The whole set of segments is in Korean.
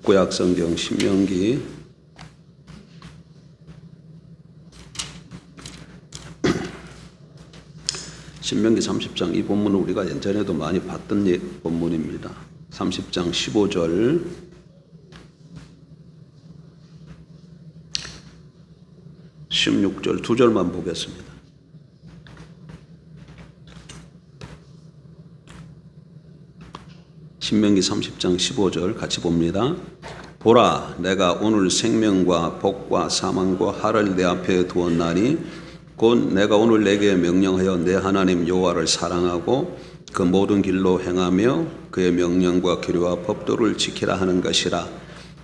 구약성경 신명기 30장, 이 본문은 우리가 예전에도 많이 봤던 본문입니다. 30장 15절, 16절 두 절만 보겠습니다. 신명기 30장 15절 같이 봅니다. 보라, 내가 오늘 생명과 복과 사망과 화를 내 앞에 두었나니 곧 내가 오늘 내게 명령하여 내 하나님 여호와를 사랑하고 그 모든 길로 행하며 그의 명령과 규례와 법도를 지키라 하는 것이라.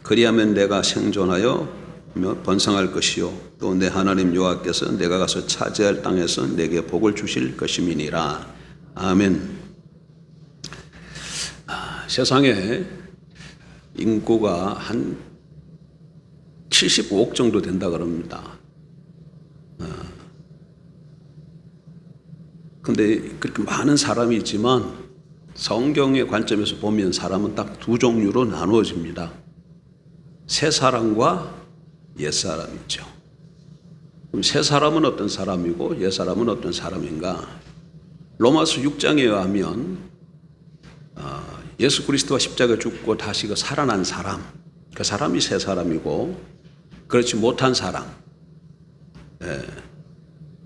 그리하면 내가 생존하여 번성할 것이요 또 내 하나님 여호와께서 내가 가서 차지할 땅에서 내게 복을 주실 것임이니라. 아멘. 세상에 인구가 한 75억 정도 된다 그럽니다. 근데 그렇게 많은 사람이 있지만 성경의 관점에서 보면 사람은 딱 두 종류로 나누어집니다. 새 사람과 옛 사람이죠. 그럼 새 사람은 어떤 사람이고 옛 사람은 어떤 사람인가? 로마서 6장에 의하면 예수 그리스도가 십자가에 죽고 다시 그 살아난 사람, 그 사람이 새 사람이고 그렇지 못한 사람,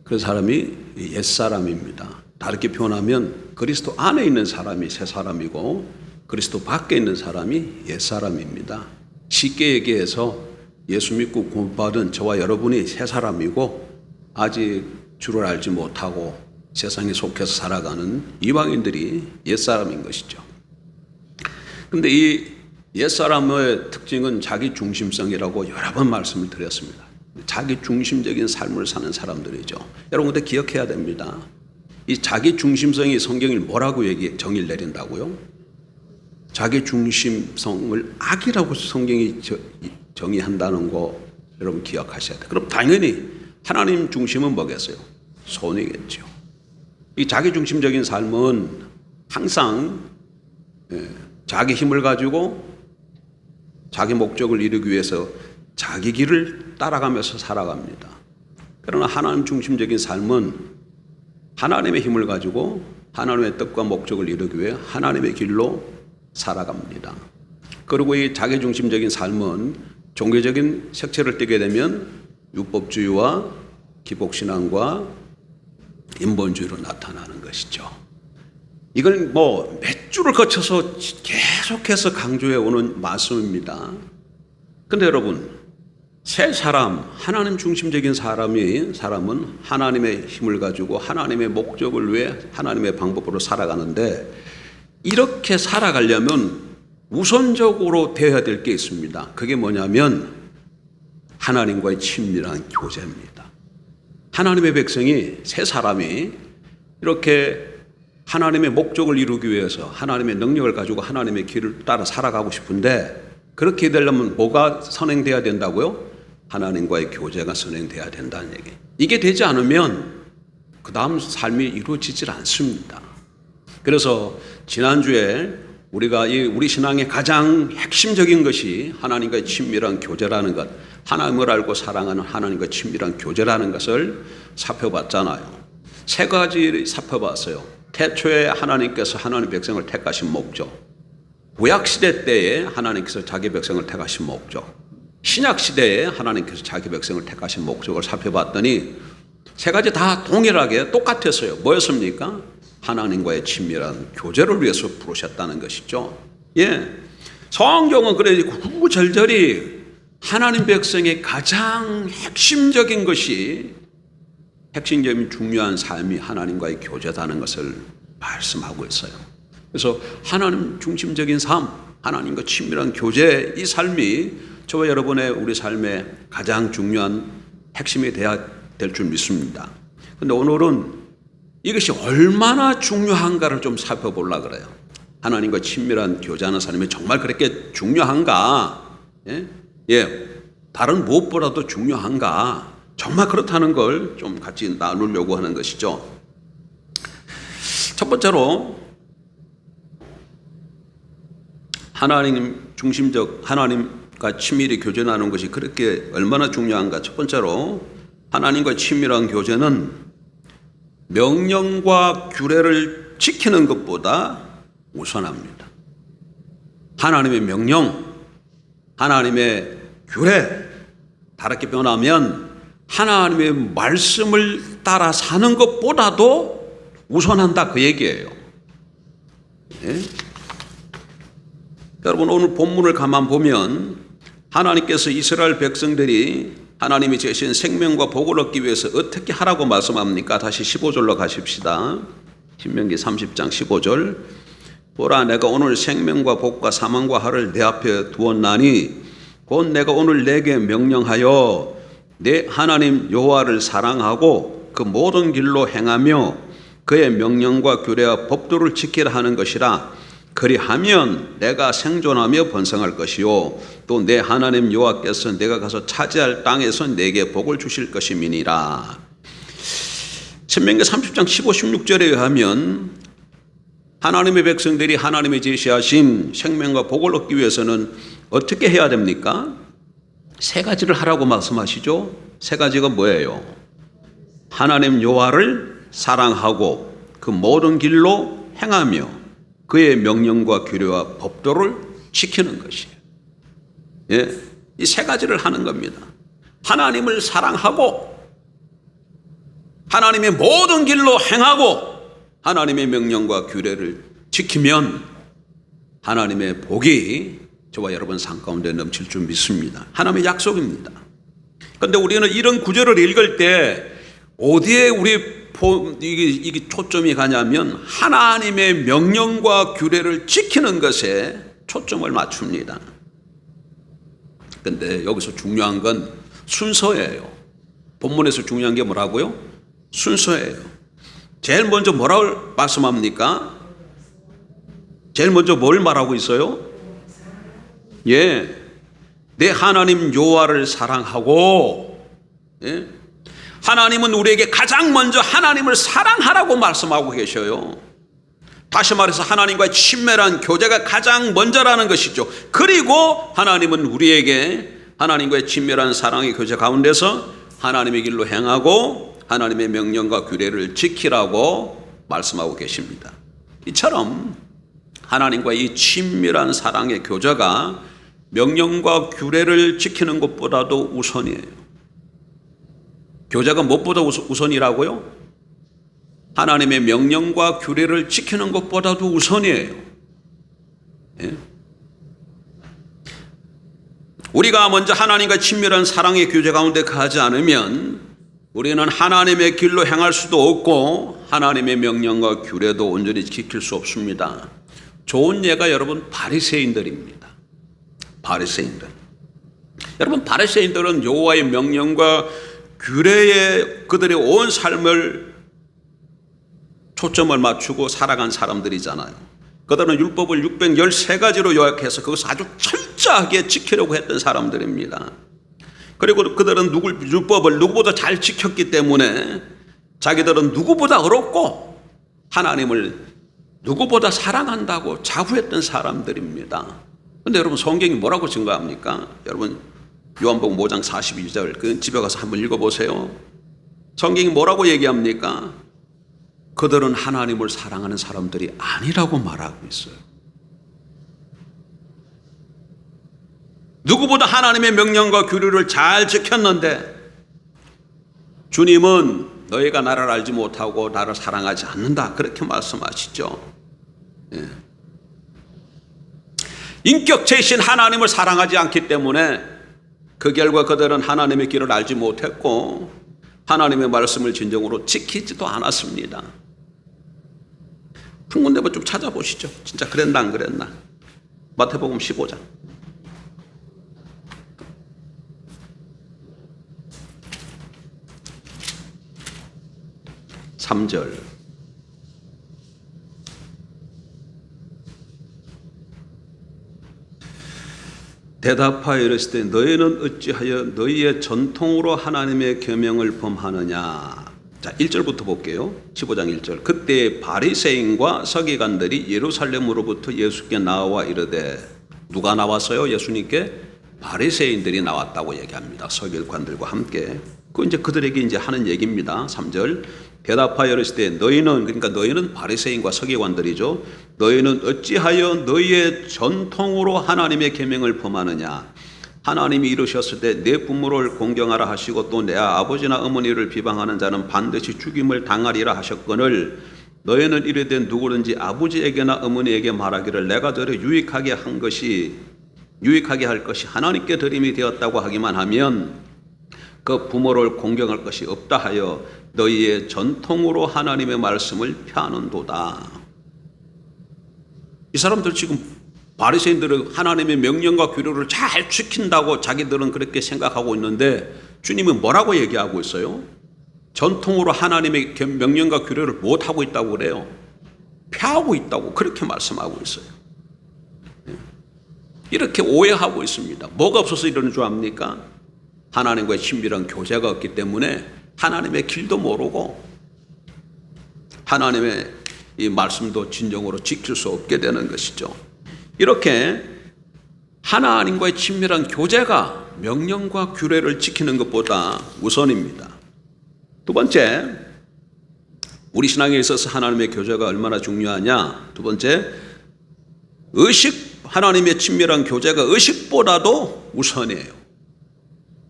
그 사람이 옛 사람입니다. 다르게 표현하면 그리스도 안에 있는 사람이 새 사람이고 그리스도 밖에 있는 사람이 옛 사람입니다. 쉽게 얘기해서 예수 믿고 구원받은 저와 여러분이 새 사람이고 아직 주를 알지 못하고 세상에 속해서 살아가는 이방인들이 옛 사람인 것이죠. 근데 이 옛사람의 특징은 자기 중심성이라고 여러 번 말씀을 드렸습니다. 자기 중심적인 삶을 사는 사람들이죠. 여러분 근데 기억해야 됩니다. 이 자기 중심성이 성경이 뭐라고 정의를 내린다고요? 자기 중심성을 악이라고 성경이 정의한다는 거 여러분 기억하셔야 돼요. 그럼 당연히 하나님 중심은 뭐겠어요? 손이겠죠. 이 자기 중심적인 삶은 항상 자기 힘을 가지고 자기 목적을 이루기 위해서 자기 길을 따라가면서 살아갑니다. 그러나 하나님 중심적인 삶은 하나님의 힘을 가지고 하나님의 뜻과 목적을 이루기 위해 하나님의 길로 살아갑니다. 그리고 이 자기 중심적인 삶은 종교적인 색채를 띠게 되면 율법주의와 기복신앙과 인본주의로 나타나는 것이죠. 이건 몇 주를 거쳐서 계속해서 강조해 오는 말씀입니다. 근데 여러분, 새 사람, 하나님 중심적인 사람은 하나님의 힘을 가지고 하나님의 목적을 위해 하나님의 방법으로 살아가는데 이렇게 살아가려면 우선적으로 되어야 될 게 있습니다. 그게 뭐냐면 하나님과의 친밀한 교제입니다. 하나님의 백성이, 새 사람이 이렇게 하나님의 목적을 이루기 위해서 하나님의 능력을 가지고 하나님의 길을 따라 살아가고 싶은데 그렇게 되려면 뭐가 선행돼야 된다고요? 하나님과의 교제가 선행돼야 된다는 얘기. 이게 되지 않으면 그 다음 삶이 이루어지질 않습니다. 그래서 지난주에 우리가 우리 신앙의 가장 핵심적인 것이 하나님과의 친밀한 교제라는 것, 하나님을 알고 사랑하는 하나님과 친밀한 교제라는 것을 살펴봤잖아요. 세 가지 살펴봤어요. 태초에 하나님께서 하나님 백성을 택하신 목적, 구약시대 때에 하나님께서 자기 백성을 택하신 목적, 신약시대에 하나님께서 자기 백성을 택하신 목적을 살펴봤더니 세 가지 다 동일하게 똑같았어요. 뭐였습니까? 하나님과의 친밀한 교제를 위해서 부르셨다는 것이죠. 성경은 그래 구구절절히 하나님 백성의 가장 핵심적인 중요한 삶이 하나님과의 교제다는 것을 말씀하고 있어요. 그래서 하나님 중심적인 삶, 하나님과 친밀한 교제, 이 삶이 저와 여러분의 우리 삶의 가장 중요한 핵심이 되어야 될 줄 믿습니다. 그런데 오늘은 이것이 얼마나 중요한가를 좀 살펴보려고 그래요. 하나님과 친밀한 교제하는 삶이 정말 그렇게 중요한가? 다른 무엇보다도 중요한가? 정말 그렇다는 걸 좀 같이 나누려고 하는 것이죠. 첫 번째로 하나님 중심적 하나님과 친밀히 교제하는 것이 그렇게 얼마나 중요한가. 첫 번째로 하나님과 친밀한 교제는 명령과 규례를 지키는 것보다 우선합니다. 하나님의 명령, 하나님의 규례, 다르게 표현하면 하나님의 말씀을 따라 사는 것보다도 우선한다, 그 얘기예요. 네? 여러분, 오늘 본문을 가만 보면 하나님께서 이스라엘 백성들이 하나님이 제신 생명과 복을 얻기 위해서 어떻게 하라고 말씀합니까? 다시 15절로 가십시다. 신명기 30장 15절. 보라, 내가 오늘 생명과 복과 사망과 화를 내 앞에 두었나니 곧 내가 오늘 내게 명령하여 내 하나님 여호와를 사랑하고 그 모든 길로 행하며 그의 명령과 규례와 법도를 지키라 하는 것이라. 그리하면 내가 생존하며 번성할 것이요 또 내 하나님 여호와께서 내가 가서 차지할 땅에서 내게 복을 주실 것임이니라. 신명기 30장 15, 16절에 의하면 하나님의 백성들이 하나님이 제시하신 생명과 복을 얻기 위해서는 어떻게 해야 됩니까? 세 가지를 하라고 말씀하시죠. 세 가지가 뭐예요? 하나님 여호와를 사랑하고 그 모든 길로 행하며 그의 명령과 규례와 법도를 지키는 것이에요. 예, 이 세 가지를 하는 겁니다. 하나님을 사랑하고 하나님의 모든 길로 행하고 하나님의 명령과 규례를 지키면 하나님의 복이 저와 여러분 삶 가운데 넘칠 줄 믿습니다. 하나님의 약속입니다. 그런데 우리는 이런 구절을 읽을 때 어디에 이게 초점이 가냐면 하나님의 명령과 규례를 지키는 것에 초점을 맞춥니다. 그런데 여기서 중요한 건 순서예요. 본문에서 중요한 게 뭐라고요? 순서예요. 제일 먼저 뭐라고 말씀합니까? 제일 먼저 뭘 말하고 있어요? 예, 내 하나님 여호와를 사랑하고, 예? 하나님은 우리에게 가장 먼저 하나님을 사랑하라고 말씀하고 계셔요. 다시 말해서 하나님과의 친밀한 교제가 가장 먼저라는 것이죠. 그리고 하나님은 우리에게 하나님과의 친밀한 사랑의 교제 가운데서 하나님의 길로 행하고 하나님의 명령과 규례를 지키라고 말씀하고 계십니다. 이처럼 하나님과 이 친밀한 사랑의 교제가 명령과 규례를 지키는 것보다도 우선이에요. 교제가 무엇보다 우선이라고요? 하나님의 명령과 규례를 지키는 것보다도 우선이에요. 예? 우리가 먼저 하나님과 친밀한 사랑의 교제 가운데 가지 않으면 우리는 하나님의 길로 행할 수도 없고 하나님의 명령과 규례도 온전히 지킬 수 없습니다. 좋은 예가 여러분 바리새인들입니다. 바리새인들. 여러분, 바리새인들은 여호와의 명령과 규례에 그들의 온 삶을 초점을 맞추고 살아간 사람들이잖아요. 그들은 율법을 613가지로 요약해서 그것을 아주 철저하게 지키려고 했던 사람들입니다. 그리고 그들은 율법을 누구보다 잘 지켰기 때문에 자기들은 누구보다 어렵고 하나님을 누구보다 사랑한다고 자부했던 사람들입니다. 그런데 여러분, 성경이 뭐라고 증거합니까? 여러분, 요한복음 5장 42절 그 집에 가서 한번 읽어보세요. 성경이 뭐라고 얘기합니까? 그들은 하나님을 사랑하는 사람들이 아니라고 말하고 있어요. 누구보다 하나님의 명령과 규례를 잘 지켰는데 주님은 너희가 나를 알지 못하고 나를 사랑하지 않는다, 그렇게 말씀하시죠. 예. 인격체이신 하나님을 사랑하지 않기 때문에 그 결과 그들은 하나님의 길을 알지 못했고 하나님의 말씀을 진정으로 지키지도 않았습니다. 한 군데만 좀 찾아보시죠. 진짜 그랬나 안 그랬나. 마태복음 15장 3절. 대답하여 이르시되 너희는 어찌하여 너희의 전통으로 하나님의 계명을 범하느냐. 자, 1절부터 볼게요. 15장 1절. 그때 바리새인과 서기관들이 예루살렘으로부터 예수께 나와 이르되 누가 나왔어요? 예수님께 바리새인들이 나왔다고 얘기합니다. 서기관들과 함께. 그 이제 그들에게 이제 하는 얘기입니다. 3절. 대답하여 이르시되 너희는, 그러니까 너희는 바리새인과 서기관들이죠. 너희는 어찌하여 너희의 전통으로 하나님의 계명을 범하느냐? 하나님이 이르셨을 때 내 부모를 공경하라 하시고 또 내 아버지나 어머니를 비방하는 자는 반드시 죽임을 당하리라 하셨거늘 너희는 이르되 누구든지 아버지에게나 어머니에게 말하기를 내가 저를 유익하게 할 것이 하나님께 드림이 되었다고 하기만 하면 그 부모를 공경할 것이 없다 하여 너희의 전통으로 하나님의 말씀을 폐하는도다. 이 사람들 지금 바리새인들은 하나님의 명령과 규례를 잘 지킨다고 자기들은 그렇게 생각하고 있는데 주님은 뭐라고 얘기하고 있어요? 전통으로 하나님의 명령과 규례를 못하고 있다고 그래요. 폐하고 있다고 그렇게 말씀하고 있어요. 이렇게 오해하고 있습니다. 뭐가 없어서 이러는 줄 압니까? 하나님과의 친밀한 교제가 없기 때문에 하나님의 길도 모르고 하나님의 이 말씀도 진정으로 지킬 수 없게 되는 것이죠. 이렇게 하나님과의 친밀한 교제가 명령과 규례를 지키는 것보다 우선입니다. 두 번째, 우리 신앙에 있어서 하나님의 교제가 얼마나 중요하냐? 두 번째, 하나님의 친밀한 교제가 의식보다도 우선이에요.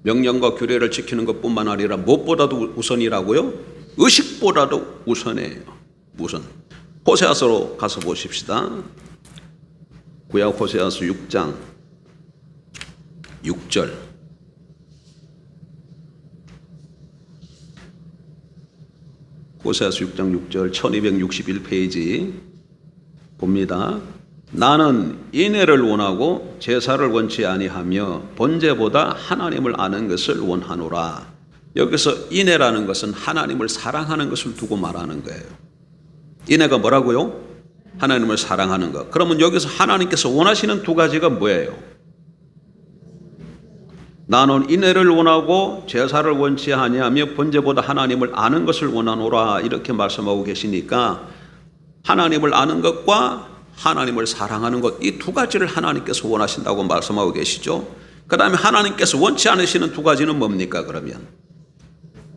명령과 규례를 지키는 것뿐만 아니라 무엇보다도 우선이라고요? 의식보다도 우선이에요. 우선. 호세아서로 가서 보십시다. 구약 호세아서 6장 6절. 호세아서 6장 6절 1261페이지 봅니다. 나는 인애를 원하고 제사를 원치 아니하며 번제보다 하나님을 아는 것을 원하노라. 여기서 인애라는 것은 하나님을 사랑하는 것을 두고 말하는 거예요. 인애가 뭐라고요? 하나님을 사랑하는 것. 그러면 여기서 하나님께서 원하시는 두 가지가 뭐예요? 나는 인애를 원하고 제사를 원치 아니하며 번제보다 하나님을 아는 것을 원하노라. 이렇게 말씀하고 계시니까 하나님을 아는 것과 하나님을 사랑하는 것, 이 두 가지를 하나님께서 원하신다고 말씀하고 계시죠. 그 다음에 하나님께서 원치 않으시는 두 가지는 뭡니까? 그러면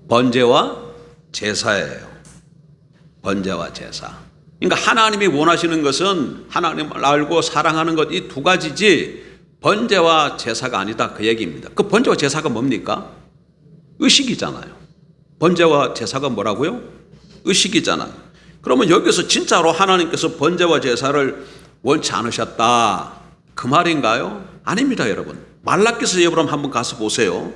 번제와 제사예요. 번제와 제사. 그러니까 하나님이 원하시는 것은 하나님을 알고 사랑하는 것, 이 두 가지지 번제와 제사가 아니다, 그 얘기입니다. 그 번제와 제사가 뭡니까? 의식이잖아요. 번제와 제사가 뭐라고요? 의식이잖아요. 그러면 여기서 진짜로 하나님께서 번제와 제사를 원치 않으셨다, 그 말인가요? 아닙니다, 여러분. 말라기서 여러분 한번 가서 보세요.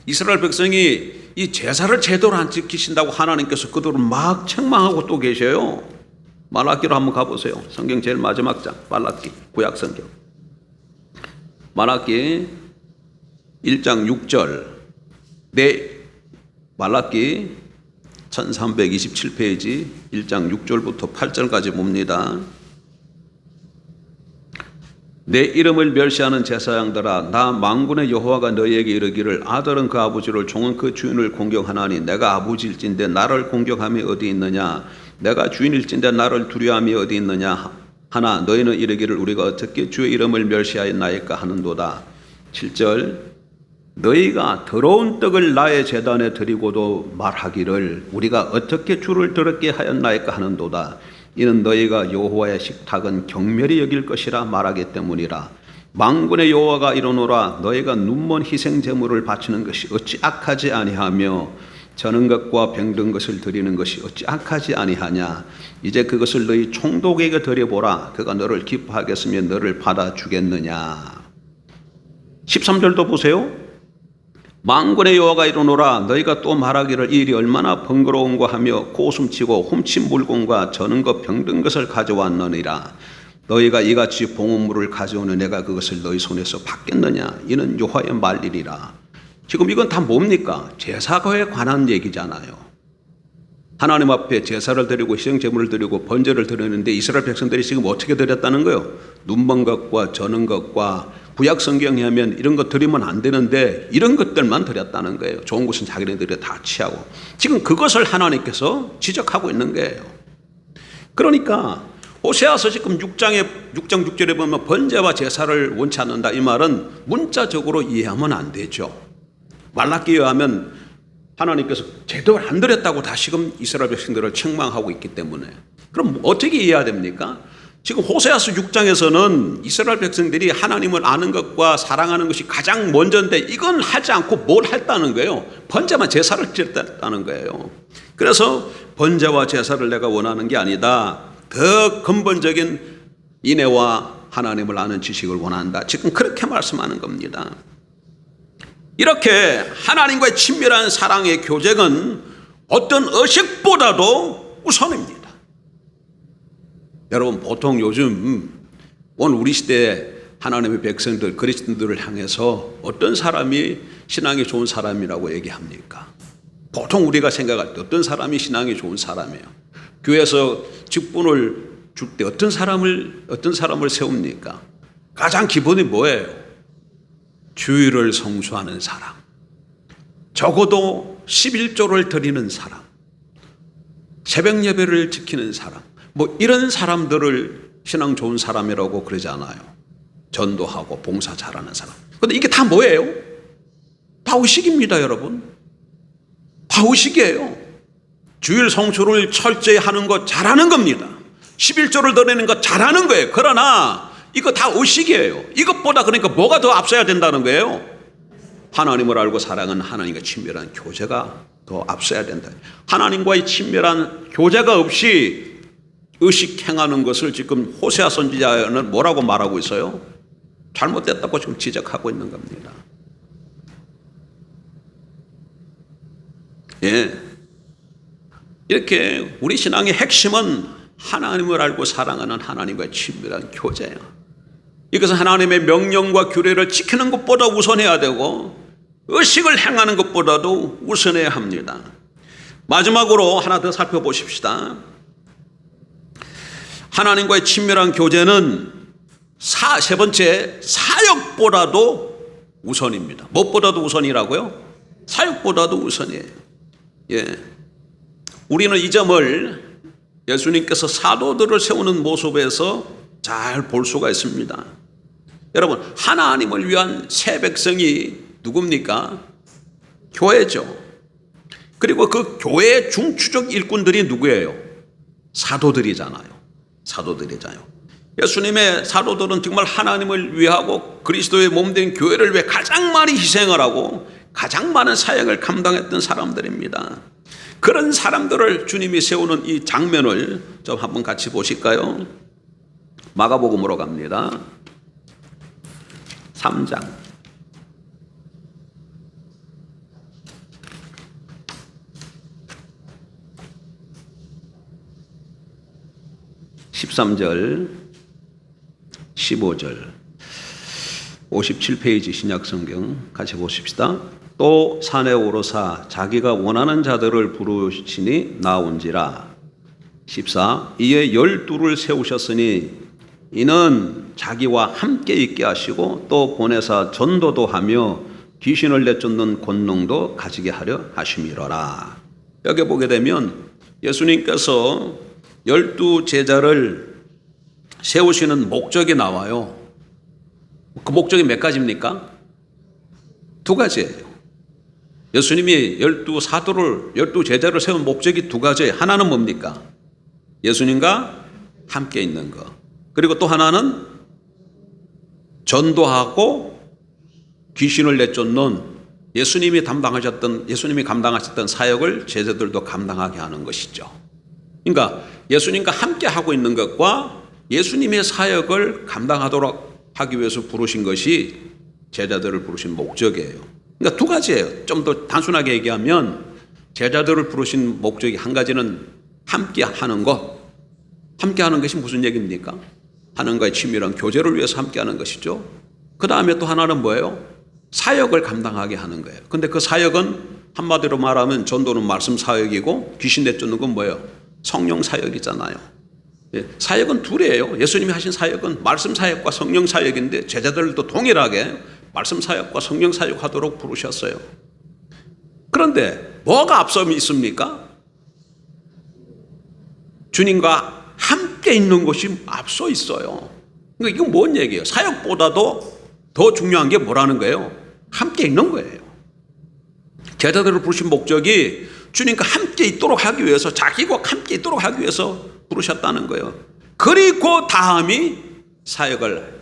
이스라엘 백성이 이 제사를 제대로 안 지키신다고 하나님께서 그들을 막 책망하고 또 계셔요. 말라기로 한번 가보세요. 성경 제일 마지막 장, 말라기, 구약 성경. 말라기 1장 6절. 말라기 1327페이지 1장 6절부터 8절까지 봅니다. 내 이름을 멸시하는 제사장들아, 나 만군의 여호와가 너희에게 이르기를 아들은 그 아버지를 종은 그 주인을 공경하나니 내가 아버지일진데 나를 공경함이 어디 있느냐? 내가 주인일진데 나를 두려움이 어디 있느냐 하나 너희는 이르기를 우리가 어떻게 주의 이름을 멸시하였나이까 하는도다. 7절. 너희가 더러운 떡을 나의 제단에 드리고도 말하기를 우리가 어떻게 주를 더럽게 하였나이까 하는도다. 이는 너희가 여호와의 식탁은 경멸히 여길 것이라 말하기 때문이라. 만군의 여호와가 이르노라. 너희가 눈먼 희생 제물을 바치는 것이 어찌 악하지 아니하며 저는 것과 병든 것을 드리는 것이 어찌 악하지 아니하냐. 이제 그것을 너희 총독에게 드려보라. 그가 너를 기뻐하겠으면 너를 받아주겠느냐. 13절도 보세요. 만군의 여호와가 이르노라. 너희가 또 말하기를 이 일이 얼마나 번거로운가 하며 고숨치고 훔친 물건과 저는 것 병든 것을 가져왔느니라. 너희가 이같이 봉헌물을 가져오는 내가 그것을 너희 손에서 받겠느냐. 이는 여호와의 말이리라. 지금 이건 다 뭡니까? 제사에 관한 얘기잖아요. 하나님 앞에 제사를 드리고 희생제물을 드리고 번제를 드리는데 이스라엘 백성들이 지금 어떻게 드렸다는 거예요? 눈먼 것과 저는 것과 구약 성경에 하면 이런 것 드리면 안 되는데 이런 것들만 드렸다는 거예요. 좋은 것은 자기네들이 다 취하고. 지금 그것을 하나님께서 지적하고 있는 거예요. 그러니까 호세아서 지금 6장 6절에 보면 번제와 제사를 원치 않는다, 이 말은 문자적으로 이해하면 안 되죠. 말라기에 의하면 하나님께서 제대로 안 드렸다고 다시금 이스라엘 백성들을 책망하고 있기 때문에, 그럼 어떻게 이해해야 됩니까? 지금 호세아서 6장에서는 이스라엘 백성들이 하나님을 아는 것과 사랑하는 것이 가장 먼저인데 이건 하지 않고 뭘 했다는 거예요? 번제만 제사를 드렸다는 거예요. 그래서 번제와 제사를 내가 원하는 게 아니다, 더 근본적인 인애와 하나님을 아는 지식을 원한다, 지금 그렇게 말씀하는 겁니다. 이렇게 하나님과의 친밀한 사랑의 교제는 어떤 의식보다도 우선입니다. 여러분, 보통 요즘 오늘 우리 시대에 하나님의 백성들, 그리스도인들을 향해서 어떤 사람이 신앙이 좋은 사람이라고 얘기합니까? 보통 우리가 생각할 때 어떤 사람이 신앙이 좋은 사람이에요? 교회에서 직분을 줄 때 어떤 사람을 세웁니까? 가장 기본이 뭐예요? 주일을 성수하는 사람, 적어도 11조를 드리는 사람, 새벽 예배를 지키는 사람, 뭐 이런 사람들을 신앙 좋은 사람이라고 그러지 않아요. 전도하고 봉사 잘하는 사람. 그런데 이게 다 뭐예요? 다 의식입니다, 여러분. 다 의식이에요. 주일 성수를 철저히 하는 것 잘하는 겁니다. 11조를 드리는 것 잘하는 거예요. 그러나 이거 다 의식이에요. 이것보다 그러니까 뭐가 더 앞서야 된다는 거예요? 하나님을 알고 사랑하는 하나님과 친밀한 교제가 더 앞서야 된다. 하나님과의 친밀한 교제가 없이 의식 행하는 것을 지금 호세아 선지자는 뭐라고 말하고 있어요? 잘못됐다고 지금 지적하고 있는 겁니다. 예. 이렇게 우리 신앙의 핵심은 하나님을 알고 사랑하는 하나님과의 친밀한 교제예요. 이것은 하나님의 명령과 규례를 지키는 것보다 우선해야 되고 의식을 행하는 것보다도 우선해야 합니다. 마지막으로 하나 더 살펴보십시다. 하나님과의 친밀한 교제는 세 번째, 사역보다도 우선입니다. 무엇보다도 우선이라고요? 사역보다도 우선이에요. 예. 우리는 이 점을 예수님께서 사도들을 세우는 모습에서 잘 볼 수가 있습니다. 여러분, 하나님을 위한 새 백성이 누굽니까? 교회죠. 그리고 그 교회의 중추적 일꾼들이 누구예요? 사도들이잖아요. 사도들이잖아요. 예수님의 사도들은 정말 하나님을 위하고 그리스도의 몸된 교회를 위해 가장 많이 희생을 하고 가장 많은 사역을 감당했던 사람들입니다. 그런 사람들을 주님이 세우는 이 장면을 좀 한번 같이 보실까요? 마가복음으로 갑니다. 3장 13절 15절 57페이지 신약성경 같이 보십시다. 또 산에 오르사 자기가 원하는 자들을 부르시니 나온지라. 14 이에 12를 세우셨으니 이는 자기와 함께 있게 하시고 또 보내사 전도도 하며 귀신을 내쫓는 권능도 가지게 하려 하심이로라. 여기 보게 되면 예수님께서 12 제자를 세우시는 목적이 나와요. 그 목적이 몇 가지입니까? 2가지예요. 예수님이 12 제자를 세운 목적이 2가지예요. 하나는 뭡니까? 예수님과 함께 있는 것. 그리고 또 하나는 전도하고 귀신을 내쫓는 예수님이 감당하셨던 사역을 제자들도 감당하게 하는 것이죠. 그러니까 예수님과 함께 하고 있는 것과 예수님의 사역을 감당하도록 하기 위해서 부르신 것이 제자들을 부르신 목적이에요. 그러니까 2가지예요. 좀 더 단순하게 얘기하면 제자들을 부르신 목적이 한 가지는 함께 하는 것. 함께 하는 것이 무슨 얘기입니까? 하나님과의 친밀한 교제를 위해서 함께 하는 것이죠. 그 다음에 또 하나는 뭐예요? 사역을 감당하게 하는 거예요. 근데 그 사역은 한마디로 말하면 전도는 말씀 사역이고 귀신 내쫓는 건 뭐예요? 성령 사역이잖아요. 예, 사역은 둘이에요. 예수님이 하신 사역은 말씀 사역과 성령 사역인데 제자들도 동일하게 말씀 사역과 성령 사역하도록 부르셨어요. 그런데 뭐가 앞서 있습니까? 주님과 함께 있는 것이 앞서 있어요. 그러니까 이건 뭔 얘기예요? 사역보다도 더 중요한 게 뭐라는 거예요? 함께 있는 거예요. 제자들을 부르신 목적이 주님과 함께 있도록 하기 위해서, 자기와 함께 있도록 하기 위해서 부르셨다는 거예요. 그리고 다음이 사역을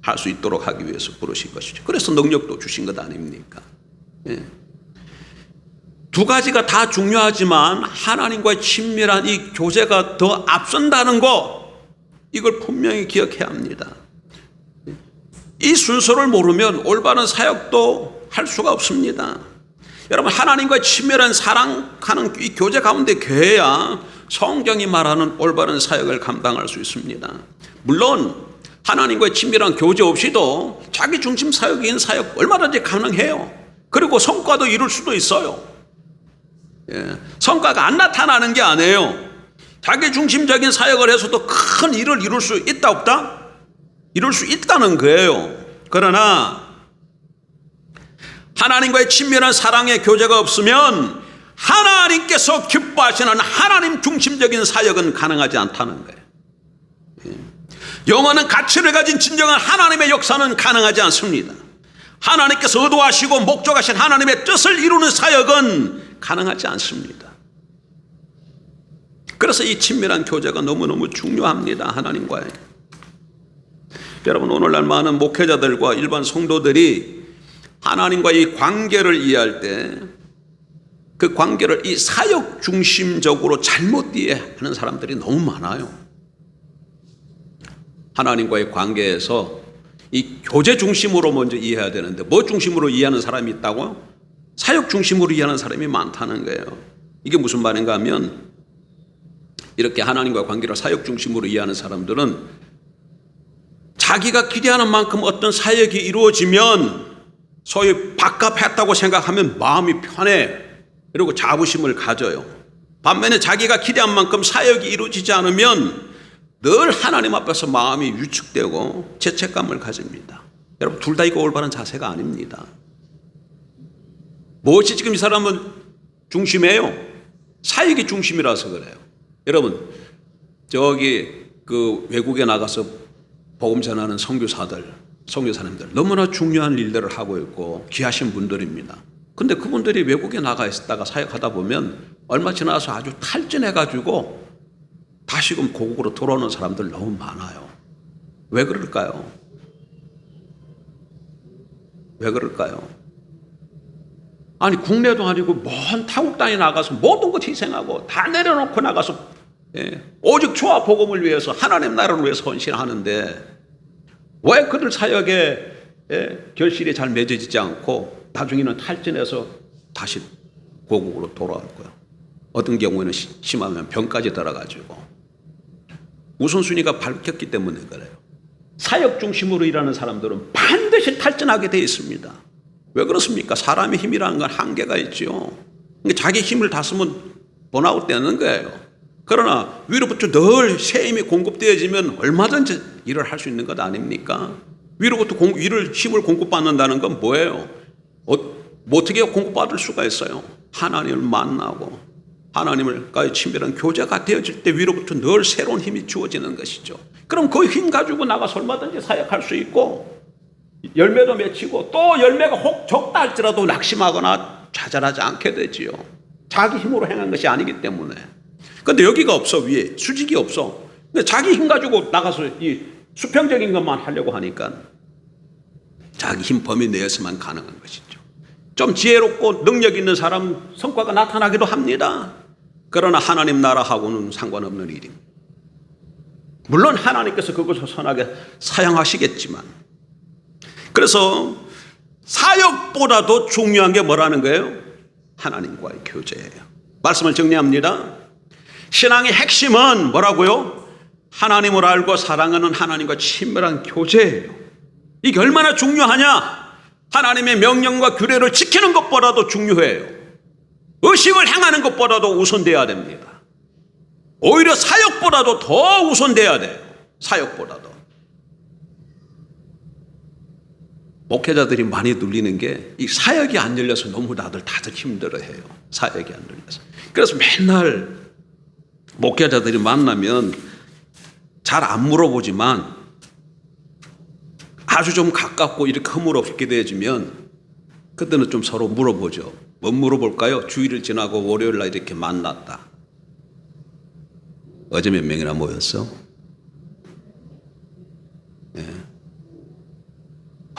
할 수 있도록 하기 위해서 부르신 것이죠. 그래서 능력도 주신 것 아닙니까? 예. 두 가지가 다 중요하지만 하나님과의 친밀한 이 교제가 더 앞선다는 거, 이걸 분명히 기억해야 합니다. 이 순서를 모르면 올바른 사역도 할 수가 없습니다. 여러분, 하나님과의 친밀한 사랑하는 이 교제 가운데 계해야 성경이 말하는 올바른 사역을 감당할 수 있습니다. 물론 하나님과의 친밀한 교제 없이도 자기 중심 사역인 사역 얼마든지 가능해요. 그리고 성과도 이룰 수도 있어요. 예, 성과가 안 나타나는 게 아니에요. 자기 중심적인 사역을 해서도 큰 일을 이룰 수 있다 없다? 이룰 수 있다는 거예요. 그러나 하나님과의 친밀한 사랑의 교제가 없으면 하나님께서 기뻐하시는 하나님 중심적인 사역은 가능하지 않다는 거예요. 영원한 가치를 가진 진정한 하나님의 역사는 가능하지 않습니다. 하나님께서 의도하시고 목적하신 하나님의 뜻을 이루는 사역은 가능하지 않습니다. 그래서 이 친밀한 교제가 너무너무 중요합니다. 하나님과의. 여러분, 오늘날 많은 목회자들과 일반 성도들이 하나님과의 관계를 이해할 때 그 관계를 이 사역 중심적으로 잘못 이해하는 사람들이 너무 많아요. 하나님과의 관계에서 이 교제 중심으로 먼저 이해해야 되는데 뭐 중심으로 이해하는 사람이 있다고? 사역 중심으로 이해하는 사람이 많다는 거예요. 이게 무슨 말인가 하면, 이렇게 하나님과의 관계를 사역 중심으로 이해하는 사람들은 자기가 기대하는 만큼 어떤 사역이 이루어지면 소위 밥값했다고 생각하면 마음이 편해. 그리고 자부심을 가져요. 반면에 자기가 기대한 만큼 사역이 이루어지지 않으면 늘 하나님 앞에서 마음이 위축되고 죄책감을 가집니다. 여러분, 둘 다 이거 올바른 자세가 아닙니다. 무엇이 지금 이 사람은 중심이에요? 사역이 중심이라서 그래요. 여러분, 저기 그 외국에 나가서 복음 전하는 선교사들, 선교사님들 너무나 중요한 일들을 하고 있고 귀하신 분들입니다. 근데 그분들이 외국에 나가 있다가 사역하다 보면 얼마 지나서 아주 탈진해가지고 다시금 고국으로 돌아오는 사람들 너무 많아요. 왜 그럴까요? 왜 그럴까요? 아니, 국내도 아니고 먼 타국 땅에 나가서 모든 것 희생하고 다 내려놓고 나가서 오직 주와 복음을 위해서, 하나님 나라를 위해서 헌신하는데 왜 그들 사역에 결실이 잘 맺어지지 않고 나중에는 탈진해서 다시 고국으로 돌아올 거야. 어떤 경우에는 심하면 병까지 들어가지고. 우선순위가 밝혔기 때문에 그래요. 사역 중심으로 일하는 사람들은 반드시 탈진하게 되어 있습니다. 왜 그렇습니까? 사람의 힘이라는 건 한계가 있죠. 그러니까 자기 힘을 다 쓰면 번아웃 되는 거예요. 그러나 위로부터 늘 새 힘이 공급되어지면 얼마든지 일을 할 수 있는 것 아닙니까? 위로부터 힘을 공급받는다는 건 뭐예요? 어떻게 공급받을 수가 있어요? 하나님을 만나고 하나님과의 친밀한 교제가 되어질 때 위로부터 늘 새로운 힘이 주어지는 것이죠. 그럼 그 힘 가지고 나가서 얼마든지 사역할 수 있고 열매도 맺히고, 또 열매가 혹 적다 할지라도 낙심하거나 좌절하지 않게 되지요. 자기 힘으로 행한 것이 아니기 때문에. 그런데 여기가 없어. 위에 수직이 없어. 근데 자기 힘 가지고 나가서 이 수평적인 것만 하려고 하니까 자기 힘 범위 내에서만 가능한 것이죠. 좀 지혜롭고 능력 있는 사람 성과가 나타나기도 합니다. 그러나 하나님 나라하고는 상관없는 일입니다. 물론 하나님께서 그것을 선하게 사용하시겠지만, 그래서 사역보다도 중요한 게 뭐라는 거예요? 하나님과의 교제예요. 말씀을 정리합니다. 신앙의 핵심은 뭐라고요? 하나님을 알고 사랑하는 하나님과 친밀한 교제예요. 이게 얼마나 중요하냐? 하나님의 명령과 규례를 지키는 것보다도 중요해요. 의식을 행하는 것보다도 우선돼야 됩니다. 오히려 사역보다도 더 우선돼야 돼요. 사역보다도. 목회자들이 많이 눌리는 게 이 사역이 안 열려서 너무 다들 힘들어해요. 사역이 안 열려서. 그래서 맨날 목회자들이 만나면 잘 안 물어보지만 아주 좀 가깝고 이렇게 허물없게 되어지면 그때는 좀 서로 물어보죠. 뭐 물어볼까요? 주일을 지나고 월요일 날 이렇게 만났다. 어제 몇 명이나 모였어? 예.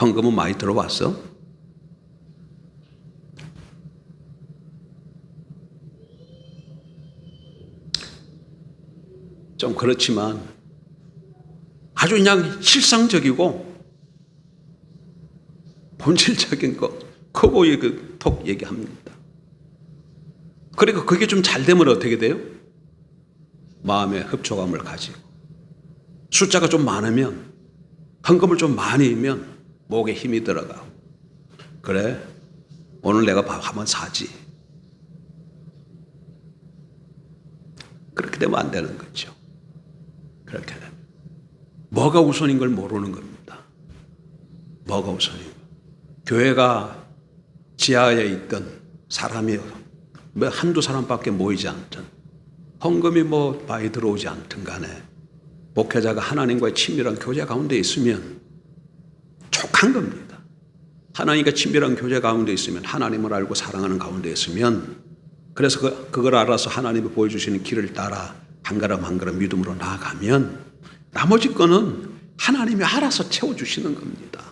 헌금은 많이 들어왔어? 좀 그렇지만 아주 그냥 실상적이고 본질적인 거 크고 톡 얘기합니다. 그리고 그게 좀 잘 되면 어떻게 돼요? 마음의 흡족함을 가지고 숫자가 좀 많으면 헌금을 좀 많이 하면 목에 힘이 들어가고 그래 오늘 내가 밥 한번 사지. 그렇게 되면 안 되는 거죠. 그렇게 되면 뭐가 우선인 걸 모르는 겁니다. 뭐가 우선인 거. 교회가 지하에 있던 사람이 뭐 한두 사람밖에 모이지 않든 헌금이 뭐 많이 들어오지 않든 간에 목회자가 하나님과의 친밀한 교제 가운데 있으면 족한 겁니다. 하나님과 친밀한 교제 가운데 있으면 하나님을 알고 사랑하는 가운데 있으면 그래서 그걸 알아서 하나님이 보여주시는 길을 따라 한 걸음 한 걸음 믿음으로 나아가면 나머지 거는 하나님이 알아서 채워주시는 겁니다.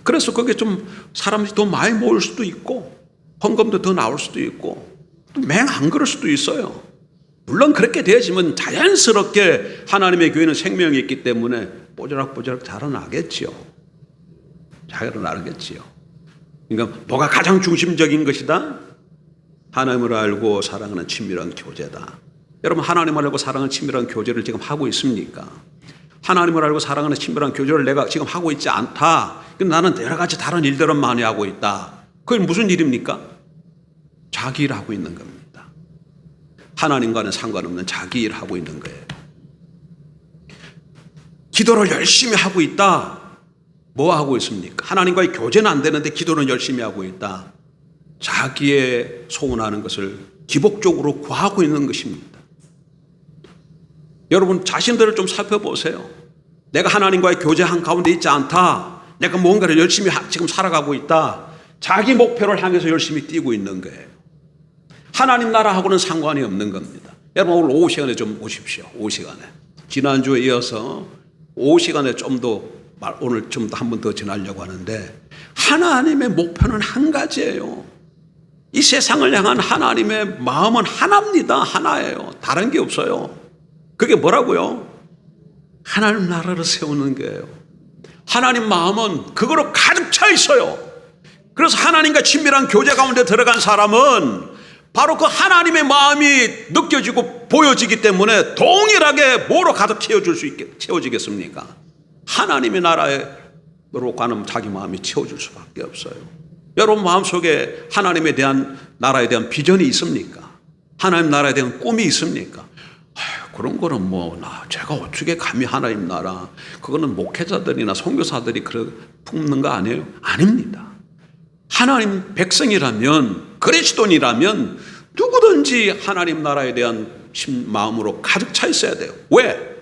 그래서 그게 좀 사람이 더 많이 모일 수도 있고 헌금도 더 나올 수도 있고 맹 안 그럴 수도 있어요. 물론 그렇게 되어지면 자연스럽게 하나님의 교회는 생명이 있기 때문에 뽀드락뽀드락 자라나겠지요. 자라나겠지요. 그러니까 뭐가 가장 중심적인 것이다? 하나님을 알고 사랑하는 친밀한 교제다. 여러분 하나님을 알고 사랑하는 친밀한 교제를 지금 하고 있습니까? 하나님을 알고 사랑하는 친밀한 교제를 내가 지금 하고 있지 않다. 나는 여러 가지 다른 일들은 많이 하고 있다. 그게 무슨 일입니까? 자기 일 하고 있는 겁니다. 하나님과는 상관없는 자기 일 하고 있는 거예요. 기도를 열심히 하고 있다. 뭐 하고 있습니까? 하나님과의 교제는 안 되는데 기도는 열심히 하고 있다. 자기의 소원하는 것을 기복적으로 구하고 있는 것입니다. 여러분 자신들을 좀 살펴보세요. 내가 하나님과의 교제한 가운데 있지 않다. 내가 뭔가를 열심히 지금 살아가고 있다. 자기 목표를 향해서 열심히 뛰고 있는 거예요. 하나님 나라하고는 상관이 없는 겁니다. 여러분 오늘 오후 시간에 좀 오십시오. 오후 시간에. 지난주에 이어서 오후 시간에 좀 더 오늘 좀 한 번 더 지나려고 하는데 하나님의 목표는 한 가지예요. 이 세상을 향한 하나님의 마음은 하나입니다. 하나예요. 다른 게 없어요. 그게 뭐라고요? 하나님 나라를 세우는 거예요. 하나님 마음은 그거로 가득 차 있어요. 그래서 하나님과 친밀한 교제 가운데 들어간 사람은 바로 그 하나님의 마음이 느껴지고 보여지기 때문에 동일하게 뭐로 가득 채워지겠습니까? 하나님의 나라로 가는 자기 마음이 채워질 수밖에 없어요. 여러분 마음속에 하나님에 대한 나라에 대한 비전이 있습니까? 하나님 나라에 대한 꿈이 있습니까? 그런 거는 제가 어떻게 감히 하나님 나라, 그거는 목회자들이나 선교사들이 품는 거 아니에요? 아닙니다. 하나님 백성이라면, 그리스도인이라면 누구든지 하나님 나라에 대한 마음으로 가득 차 있어야 돼요. 왜?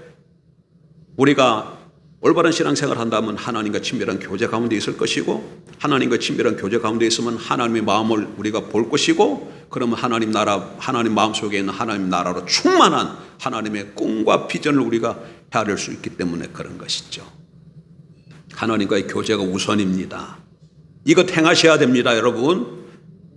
우리가 올바른 신앙생활을 한다면 하나님과 친밀한 교제 가운데 있을 것이고, 하나님과 친밀한 교제 가운데 있으면 하나님의 마음을 우리가 볼 것이고, 그러면 하나님 나라, 하나님 마음속에 있는 하나님 나라로 충만한 하나님의 꿈과 비전을 우리가 헤아릴 수 있기 때문에 그런 것이죠. 하나님과의 교제가 우선입니다. 이것 행하셔야 됩니다, 여러분.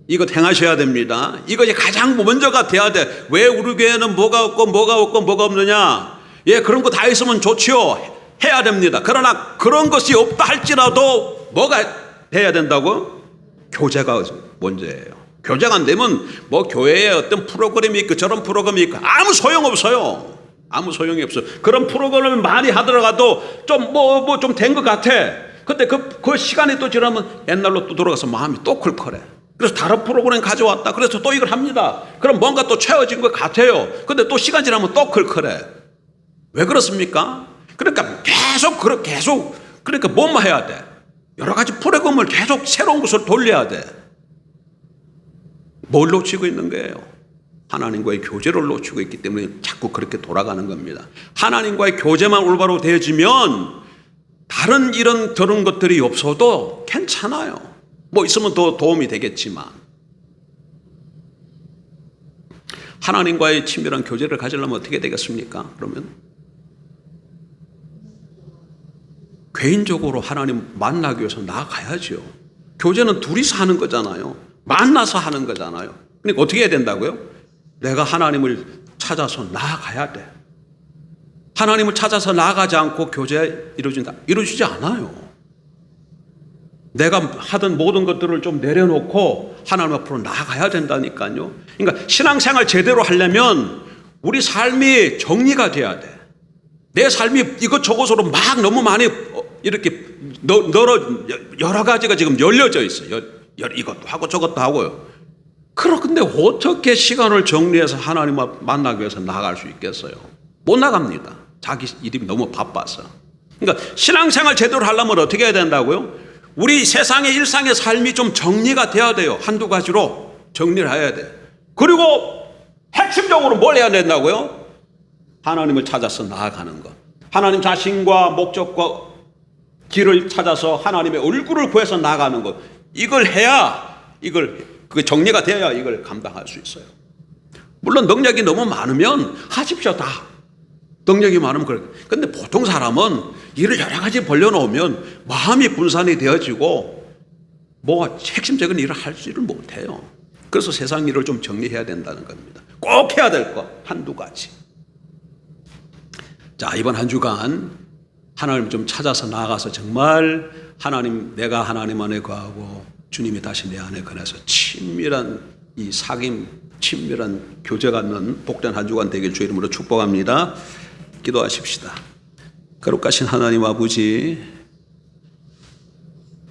이것 행하셔야 됩니다. 이것이 가장 먼저가 돼야 돼. 왜 우리 교회는 뭐가 없고 뭐가 없고 뭐가 없느냐? 예, 그런 거 다 있으면 좋지요. 해야 됩니다. 그러나 그런 것이 없다 할지라도 뭐가 돼야 된다고? 교제가 먼저예요. 교제가 안 되면 교회에 어떤 프로그램이 있고 저런 프로그램이 있고 아무 소용없어요. 아무 소용이 없어요. 그런 프로그램을 많이 하더라도 좀 좀 된 것 같아. 근데 그 시간이 또 지나면 옛날로 또 돌아가서 마음이 또 컬컬해. 그래서 다른 프로그램 가져왔다. 그래서 또 이걸 합니다. 그럼 뭔가 또 채워진 것 같아요. 근데 또 시간 지나면 또 컬컬해. 왜 그렇습니까? 그러니까 계속 그러니까 뭐만 해야 돼? 여러 가지 프로그램을 계속 새로운 것을 돌려야 돼. 뭘 놓치고 있는 거예요? 하나님과의 교제를 놓치고 있기 때문에 자꾸 그렇게 돌아가는 겁니다. 하나님과의 교제만 올바로 되어지면 다른 이런 저런 것들이 없어도 괜찮아요. 뭐 있으면 더 도움이 되겠지만 하나님과의 친밀한 교제를 가지려면 어떻게 되겠습니까? 그러면 개인적으로 하나님 만나기 위해서 나아가야죠. 교제는 둘이서 하는 거잖아요. 만나서 하는 거잖아요. 그러니까 어떻게 해야 된다고요? 내가 하나님을 찾아서 나아가야 돼. 하나님을 찾아서 나아가지 않고 교제 이루어진다? 이루어지지 않아요. 내가 하던 모든 것들을 좀 내려놓고 하나님 앞으로 나아가야 된다니까요. 그러니까 신앙생활 제대로 하려면 우리 삶이 정리가 돼야 돼. 내 삶이 이것저것으로 막 너무 많이 이렇게 여러 가지가 지금 열려져 있어요. 이것도 하고 저것도 하고요. 그런데 어떻게 시간을 정리해서 하나님 만나기 위해서 나갈 수 있겠어요? 못 나갑니다. 자기 일이 너무 바빠서. 그러니까 신앙생활 제대로 하려면 어떻게 해야 된다고요? 우리 세상의 일상의 삶이 좀 정리가 돼야 돼요. 한두 가지로 정리를 해야 돼. 그리고 핵심적으로 뭘 해야 된다고요? 하나님을 찾아서 나아가는 것. 하나님 자신과 목적과 길을 찾아서 하나님의 얼굴을 구해서 나아가는 것. 이걸 해야 그게 정리가 돼야 이걸 감당할 수 있어요. 물론 능력이 너무 많으면 하십시오. 다 능력이 많으면 그래. 근데 보통 사람은 일을 여러 가지 벌려놓으면 마음이 분산이 되어지고 뭐 핵심적인 일을 할지를 못해요. 그래서 세상 일을 좀 정리해야 된다는 겁니다. 꼭 해야 될 것 한두 가지. 자, 이번 한 주간 하나님 좀 찾아서 나아가서 정말 내가 하나님 안에 거하고 주님이 다시 내 안에 거해서 친밀한 이 사귐, 친밀한 교제가 있는 복된 한 주간 되길 주 이름으로 축복합니다. 기도하십시다. 거룩하신 하나님 아버지,